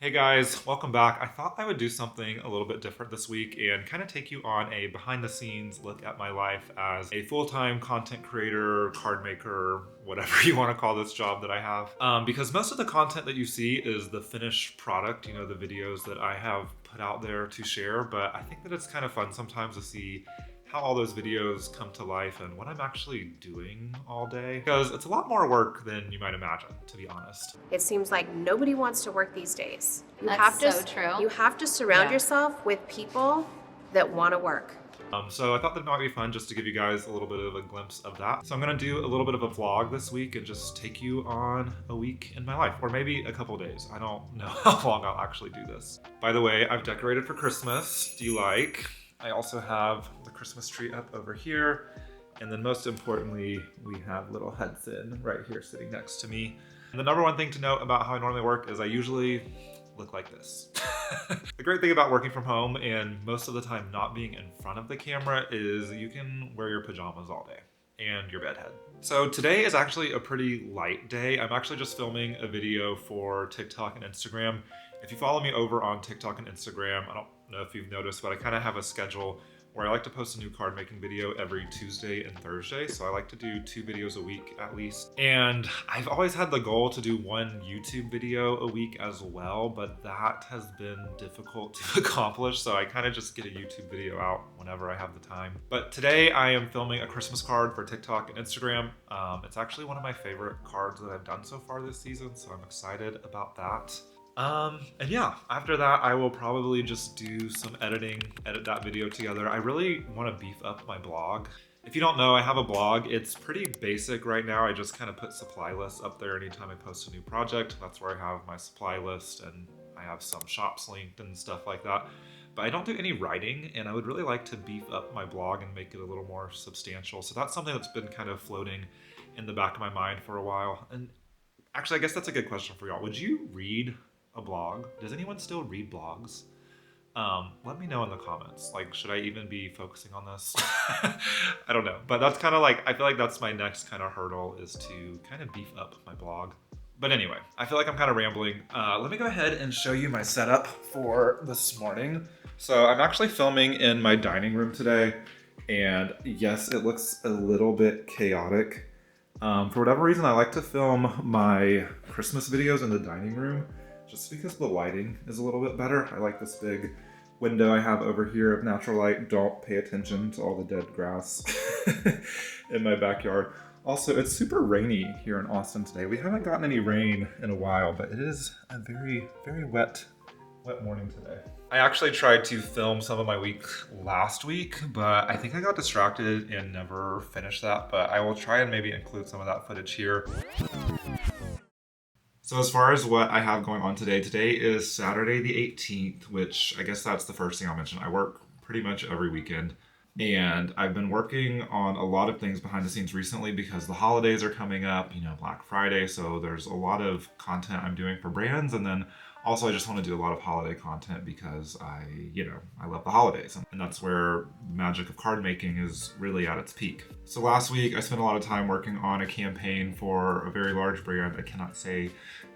Hey guys, welcome back. I thought I would do something a little bit different this week and kind of take you on a behind the scenes look at my life as a full-time content creator, card maker, whatever you want to call this job that I have. Because most of the content that you see is the finished product, you know, the videos that I have put out there to share, but I think that it's kind of fun sometimes to see how all those videos come to life and what I'm actually doing all day. Because it's a lot more work than you might imagine, to be honest. It seems like nobody wants to work these days. That's so true. You have to surround Yeah. yourself with people that want to work. So I thought that it might be fun just to give you guys a little bit of a glimpse of that. So I'm gonna do a little bit of a vlog this week and just take you on a week in my life, or maybe a couple days. I don't know how long I'll actually do this. By the way, I've decorated for Christmas. Do you like? I also have the Christmas tree up over here. And then most importantly, we have little Hudson right here sitting next to me. And the number one thing to note about how I normally work is I usually look like this. The great thing about working from home and most of the time not being in front of the camera is you can wear your pajamas all day and your bedhead. So today is actually a pretty light day. I'm actually just filming a video for TikTok and Instagram. If you follow me over on TikTok and Instagram, I don't know if you've noticed, but I kind of have a schedule where I like to post a new card making video every Tuesday and Thursday. So I like to do 2 videos a week at least. And I've always had the goal to do 1 YouTube video a week as well, but that has been difficult to accomplish. So I kind of just get a YouTube video out whenever I have the time. But today I am filming a Christmas card for TikTok and Instagram. It's actually one of my favorite cards that I've done so far this season. So I'm excited about that. And yeah, after that, I will probably just do some editing, edit that video together. I really want to beef up my blog. If you don't know, I have a blog. It's pretty basic right now. I just kind of put supply lists up there anytime I post a new project. That's where I have my supply list and I have some shops linked and stuff like that. But I don't do any writing and I would really like to beef up my blog and make it a little more substantial. So that's something that's been kind of floating in the back of my mind for a while. And actually, I guess that's a good question for y'all. Would you read a blog? Does anyone still read blogs? Let me know in the comments. Like, should I even be focusing on this? I don't know, but that's kind of like, I feel like that's my next kind of hurdle is to kind of beef up my blog. But anyway, I feel like I'm kind of rambling. Let me go ahead and show you my setup for this morning. So I'm actually filming in my dining room today. And yes, it looks a little bit chaotic. For whatever reason, I like to film my Christmas videos in the dining room just because the lighting is a little bit better. I like this big window I have over here of natural light. Don't pay attention to all the dead grass in my backyard. Also, it's super rainy here in Austin today. We haven't gotten any rain in a while, but it is a very, very wet morning today. I actually tried to film some of my week last week, but I think I got distracted and never finished that, but I will try and maybe include some of that footage here. So as far as what I have going on today is Saturday the 18th, which I guess that's the first thing I'll mention. I work pretty much every weekend. And I've been working on a lot of things behind the scenes recently because the holidays are coming up, you know, Black Friday. So there's a lot of content I'm doing for brands. And then also I just want to do a lot of holiday content because I love the holidays. And that's where the magic of card making is really at its peak. So last week I spent a lot of time working on a campaign for a very large brand. I cannot say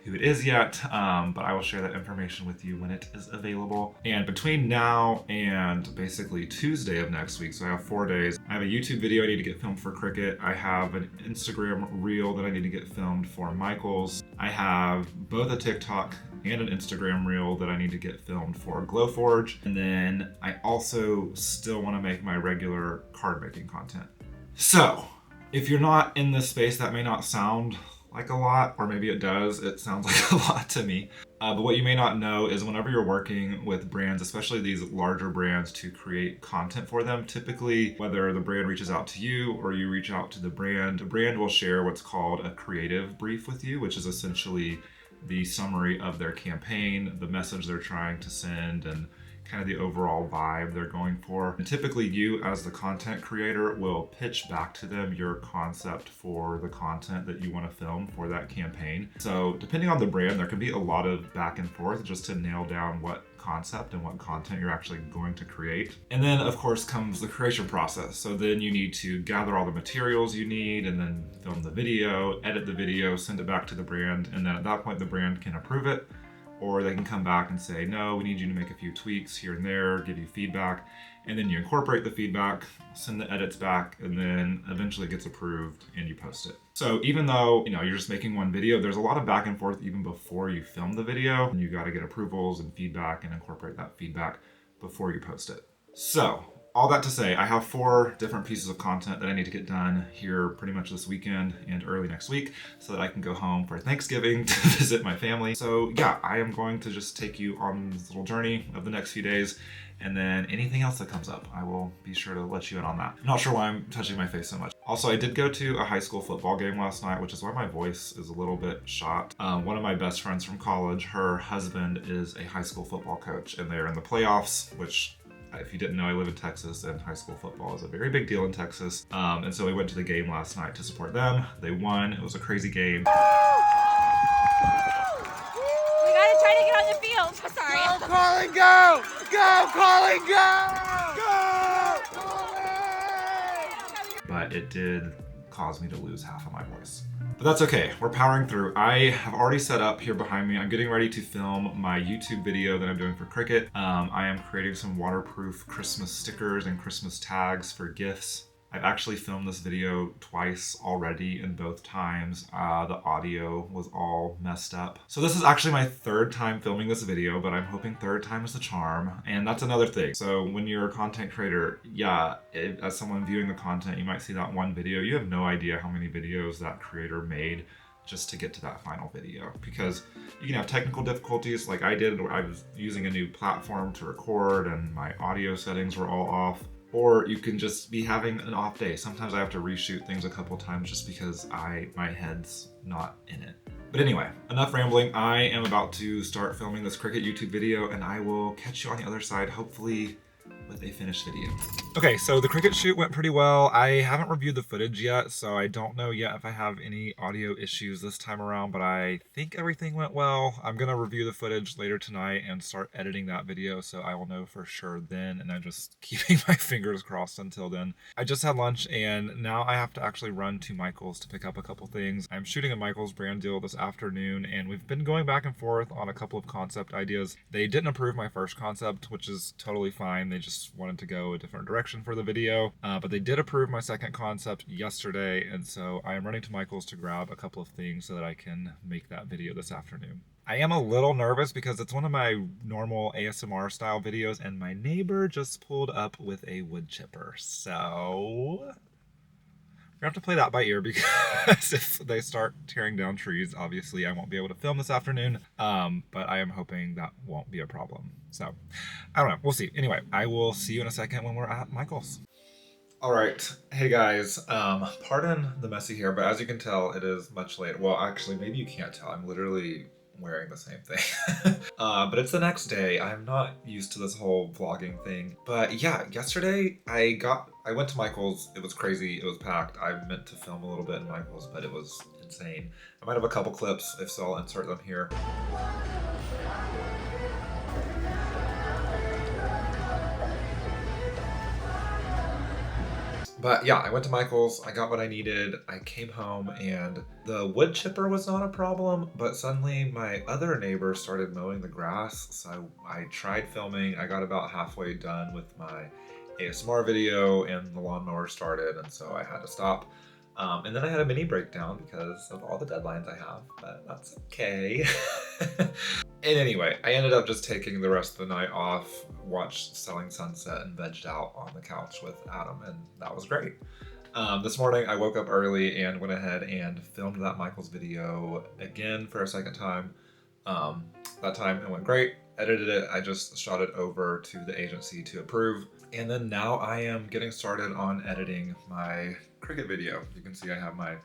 who it is yet, but I will share that information with you when it is available. And between now and basically Tuesday of next week, so I have 4 days, I have a YouTube video I need to get filmed for Cricut. I have an Instagram reel that I need to get filmed for Michaels. I have both a TikTok and an Instagram reel that I need to get filmed for Glowforge. And then I also still want to make my regular card making content. So if you're not in this space, that may not sound like a lot, or maybe it does. It sounds like a lot to me. But what you may not know is whenever you're working with brands, especially these larger brands, to create content for them, typically whether the brand reaches out to you or you reach out to the brand will share what's called a creative brief with you, which is essentially the summary of their campaign, the message they're trying to send, and kind of the overall vibe they're going for. And typically you as the content creator will pitch back to them your concept for the content that you want to film for that campaign. So depending on the brand, there can be a lot of back and forth just to nail down what concept and what content you're actually going to create. And then of course comes the creation process. So then you need to gather all the materials you need and then film the video, edit the video, send it back to the brand. And then at that point, the brand can approve it. or they can come back and say, no, we need you to make a few tweaks here and there, give you feedback, and then you incorporate the feedback, send the edits back, and then eventually it gets approved and you post it. So even though, you're just making one video, there's a lot of back and forth even before you film the video, and you got to get approvals and feedback and incorporate that feedback before you post it. So all that to say, I have 4 different pieces of content that I need to get done here pretty much this weekend and early next week so that I can go home for Thanksgiving to visit my family. So yeah, I am going to just take you on this little journey of the next few days, and then anything else that comes up, I will be sure to let you in on that. I'm not sure why I'm touching my face so much. Also, I did go to a high school football game last night, which is why my voice is a little bit shot. One of my best friends from college, her husband is a high school football coach, and they're in the playoffs, which, if you didn't know, I live in Texas, and high school football is a very big deal in Texas. And so we went to the game last night to support them. They won. It was a crazy game. We gotta try to get on the field. Sorry. Go, Colin, go! Go, Colin, go! Go! Colin! But it did cause me to lose half of my voice. But that's okay, we're powering through. I have already set up here behind me. I'm getting ready to film my YouTube video that I'm doing for Cricut. I am creating some waterproof Christmas stickers and Christmas tags for gifts. I've actually filmed this video twice already, and both times the audio was all messed up. So this is actually my 3rd time filming this video, but I'm hoping 3rd time is the charm, and that's another thing. So when you're a content creator, as someone viewing the content, you might see that one video. You have no idea how many videos that creator made just to get to that final video, because you can have technical difficulties like I did, where I was using a new platform to record and my audio settings were all off. Or you can just be having an off day. Sometimes I have to reshoot things a couple times just because my head's not in it. But anyway, enough rambling. I am about to start filming this Cricut YouTube video, and I will catch you on the other side, hopefully with a finished video. Okay, so the Cricut shoot went pretty well. I haven't reviewed the footage yet, so I don't know yet if I have any audio issues this time around, but I think everything went well. I'm gonna review the footage later tonight and start editing that video, so I will know for sure then, and I'm just keeping my fingers crossed until then. I just had lunch, and now I have to actually run to Michael's to pick up a couple things. I'm shooting a Michael's brand deal this afternoon, and we've been going back and forth on a couple of concept ideas. They didn't approve my first concept, which is totally fine. They just wanted to go a different direction for the video, but they did approve my second concept yesterday, and so I am running to Michael's to grab a couple of things so that I can make that video this afternoon. I am a little nervous because it's one of my normal ASMR style videos, and my neighbor just pulled up with a wood chipper, so we have to play that by ear, because if they start tearing down trees, obviously I won't be able to film this afternoon, but I am hoping that won't be a problem. So, I don't know, we'll see. Anyway, I will see you in a second when we're at Michael's. All right, hey guys, pardon the messy hair, but as you can tell, it is much later. Well, actually, maybe you can't tell. I'm literally wearing the same thing. But it's the next day. I'm not used to this whole vlogging thing. But yeah, yesterday I went to Michael's. It was crazy. It was packed. I meant to film a little bit in Michael's, but it was insane. I might have a couple clips, if so I'll insert them here. But yeah, I went to Michael's, I got what I needed, I came home, and the wood chipper was not a problem, but suddenly my other neighbor started mowing the grass, so I tried filming. I got about halfway done with my ASMR video, and the lawnmower started, and so I had to stop. And then I had a mini breakdown because of all the deadlines I have, but that's okay. And anyway, I ended up just taking the rest of the night off, watched Selling Sunset, and vegged out on the couch with Adam, and that was great. This morning I woke up early and went ahead and filmed that Michael's video again for a second time. That time it went great, edited it, I just shot it over to the agency to approve. And then now I am getting started on editing my Cricut video. You can see I have my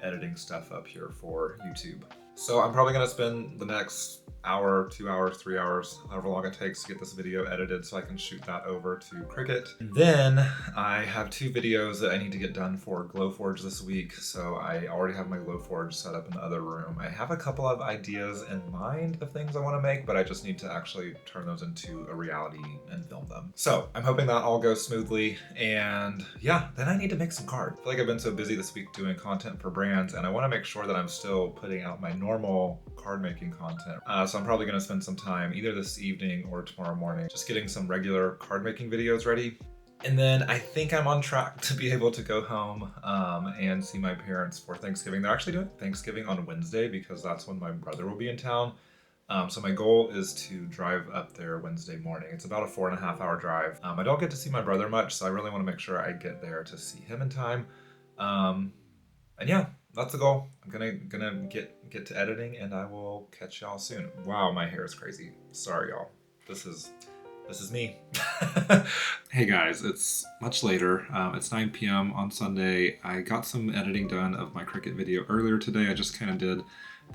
editing stuff up here for YouTube. So I'm probably gonna spend the next hour, 2 hours, 3 hours, however long it takes to get this video edited so I can shoot that over to Cricut. And then I have 2 videos that I need to get done for Glowforge this week, so I already have my Glowforge set up in the other room. I have a couple of ideas in mind of things I want to make, but I just need to actually turn those into a reality and film them. So I'm hoping that all goes smoothly, and yeah, then I need to make some cards. I feel like I've been so busy this week doing content for brands, and I want to make sure that I'm still putting out my normal card making content. So I'm probably gonna spend some time either this evening or tomorrow morning just getting some regular card making videos ready. And then I think I'm on track to be able to go home and see my parents for Thanksgiving. They're actually doing Thanksgiving on Wednesday because that's when my brother will be in town. So my goal is to drive up there Wednesday morning. It's about a 4.5 hour drive. I don't get to see my brother much, so I really want to make sure I get there to see him in time. And yeah, that's the goal. I'm gonna get to editing, and I will catch y'all soon. Wow, my hair is crazy. Sorry, y'all. This is me. Hey guys, it's much later. It's 9 p.m. on Sunday. I got some editing done of my cricket video earlier today. I just kind of did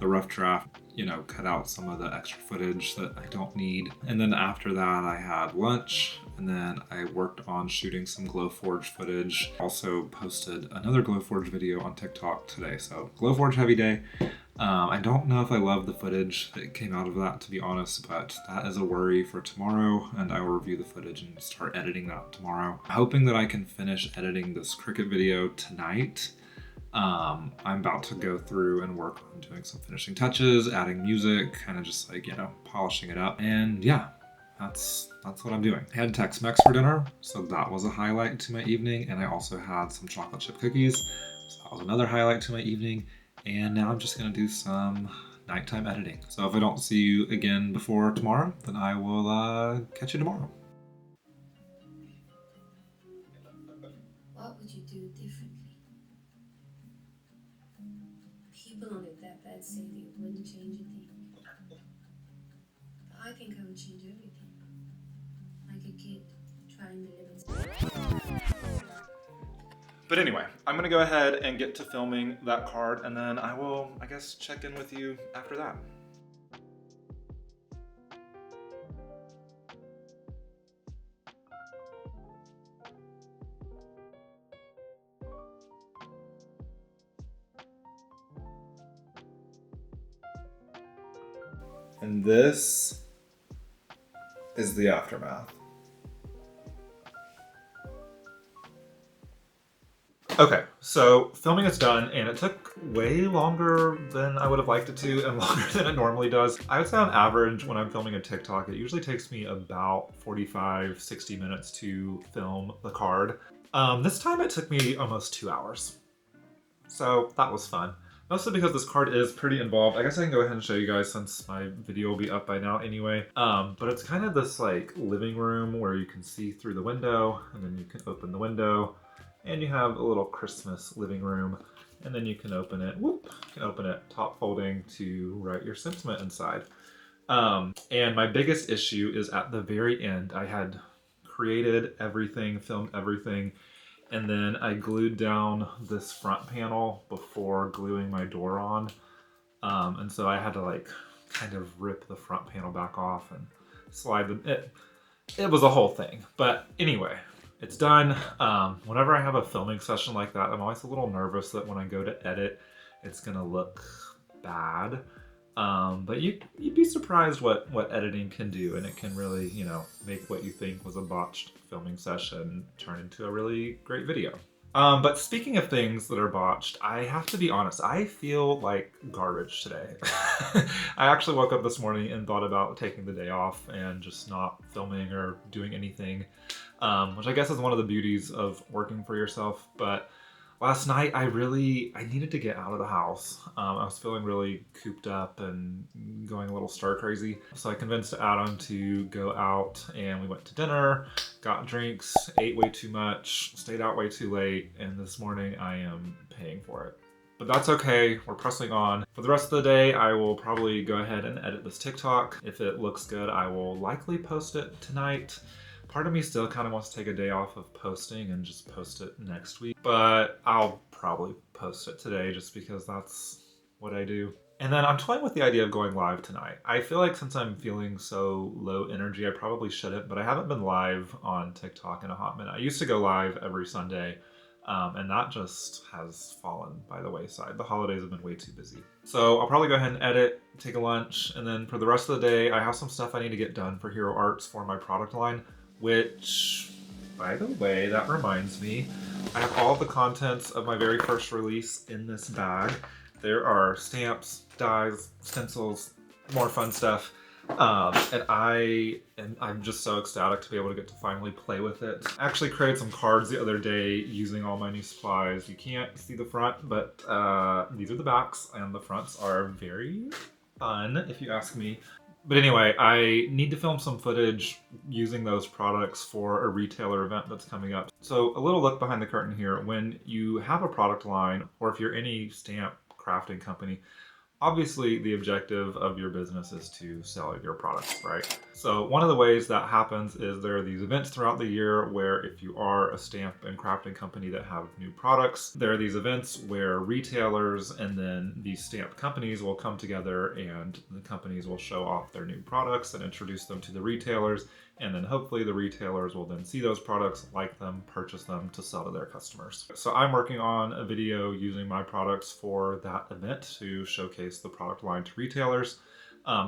the rough draft, you know, cut out some of the extra footage that I don't need. And then after that, I had lunch, and then I worked on shooting some Glowforge footage. Also posted another Glowforge video on TikTok today. So Glowforge heavy day. I don't know if I love the footage that came out of that, to be honest, but that is a worry for tomorrow, and I will review the footage and start editing that tomorrow. I'm hoping that I can finish editing this cricket video tonight. I'm about to go through and work on doing some finishing touches, adding music, kind of just like, you know, polishing it up. And yeah, that's what I'm doing. I had Tex-Mex for dinner, so that was a highlight to my evening. And I also had some chocolate chip cookies, so that was another highlight to my evening. And now I'm just gonna do some nighttime editing. So if I don't see you again before tomorrow, then I will catch you tomorrow. What would you do differently? People on your deathbed say that you wouldn't change a thing. But I think I would change everything. Like a kid trying to live its But anyway, I'm gonna go ahead and get to filming that card, and then I will, I guess, check in with you after that. And this is the aftermath. Okay, so filming is done, and it took way longer than I would have liked it to, and longer than it normally does. I would say on average, when I'm filming a TikTok, it usually takes me about 45, 60 minutes to film the card. This time it took me almost 2 hours. So that was fun. Mostly because this card is pretty involved. I guess I can go ahead and show you guys since my video will be up by now anyway. But it's kind of this like living room where you can see through the window, and then you can open the window. And you have a little Christmas living room, and then you can open it, top folding to write your sentiment inside. And my biggest issue is at the very end. I had created everything, filmed everything, and then I glued down this front panel before gluing my door on. And so I had to like kind of rip the front panel back off and slide it was a whole thing. But anyway, it's done. Whenever I have a filming session like that, I'm always a little nervous that when I go to edit, it's gonna look bad. But you'd be surprised what editing can do, and it can really, you know, make what you think was a botched filming session turn into a really great video. But speaking of things that are botched, I have to be honest, I feel like garbage today. I actually woke up this morning and thought about taking the day off and just not filming or doing anything, which I guess is one of the beauties of working for yourself. But last night, I needed to get out of the house. I was feeling really cooped up and going a little stir crazy. So I convinced Adam to go out, and we went to dinner, got drinks, ate way too much, stayed out way too late, and this morning I am paying for it. But that's okay, we're pressing on. For the rest of the day, I will probably go ahead and edit this TikTok. If it looks good, I will likely post it tonight. Part of me still kind of wants to take a day off of posting and just post it next week, but I'll probably post it today just because that's what I do. And then I'm toying with the idea of going live tonight. I feel like since I'm feeling so low energy, I probably shouldn't, but I haven't been live on TikTok in a hot minute. I used to go live every Sunday, and that just has fallen by the wayside. The holidays have been way too busy. So I'll probably go ahead and edit, take a lunch, and then for the rest of the day, I have some stuff I need to get done for Hero Arts for my product line. Which, by the way, that reminds me, I have all the contents of my very first release in this bag. There are stamps, dies, stencils, more fun stuff. And I'm just so ecstatic to be able to get to finally play with it. I actually created some cards the other day using all my new supplies. You can't see the front, but these are the backs, and the fronts are very fun, if you ask me. But anyway, I need to film some footage using those products for a retailer event that's coming up. So a little look behind the curtain here. When you have a product line, or if you're any stamp crafting company, obviously the objective of your business is to sell your products, right? So one of the ways that happens is there are these events throughout the year where if you are a stamp and crafting company that have new products, there are these events where retailers and then these stamp companies will come together and the companies will show off their new products and introduce them to the retailers. And then hopefully the retailers will then see those products, like them, purchase them to sell to their customers. So I'm working on a video using my products for that event to showcase the product line to retailers.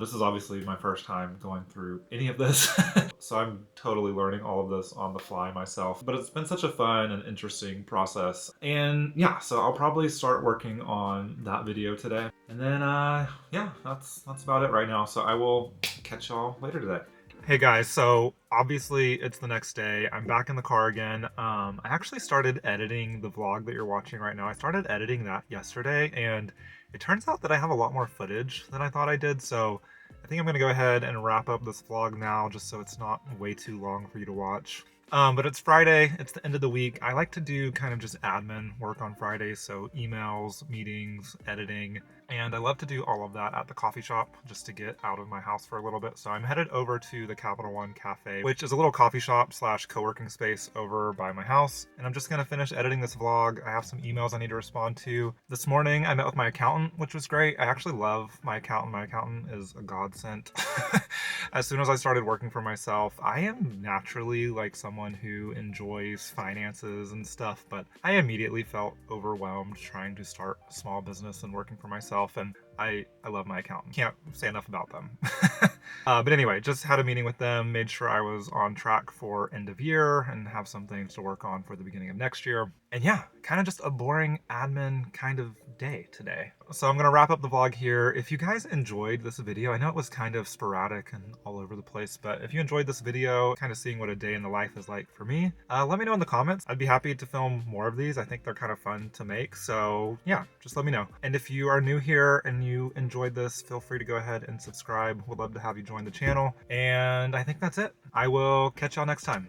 This is obviously my first time going through any of this, so I'm totally learning all of this on the fly myself. But it's been such a fun and interesting process. And yeah, so I'll probably start working on that video today. And then, yeah, that's about it right now. So I will catch y'all later today. Hey guys, so obviously it's the next day. I'm back in the car again. I actually started editing the vlog that you're watching right now. I started editing that yesterday, and it turns out that I have a lot more footage than I thought I did, so I think I'm gonna go ahead and wrap up this vlog now just so it's not way too long for you to watch. But it's Friday, it's the end of the week. I like to do kind of just admin work on Fridays, so emails, meetings, editing, and I love to do all of that at the coffee shop just to get out of my house for a little bit. So I'm headed over to the Capital One Cafe, which is a little coffee shop slash co-working space over by my house. And I'm just gonna finish editing this vlog. I have some emails I need to respond to. This morning I met with my accountant, which was great. I actually love my accountant. My accountant is a godsend. As soon as I started working for myself, I am naturally like someone who enjoys finances and stuff, but I immediately felt overwhelmed trying to start a small business and working for myself. And I love my accountant. Can't say enough about them. But anyway, just had a meeting with them, made sure I was on track for end of year and have some things to work on for the beginning of next year. And yeah, kind of just a boring admin kind of day today. So I'm gonna wrap up the vlog here. If you guys enjoyed this video, I know it was kind of sporadic and all over the place, but if you enjoyed this video, kind of seeing what a day in the life is like for me, let me know in the comments. I'd be happy to film more of these. I think they're kind of fun to make. So yeah, just let me know. And if you are new here and you enjoyed this, feel free to go ahead and subscribe. Would love to have you join the channel. And I think that's it. I will catch y'all next time.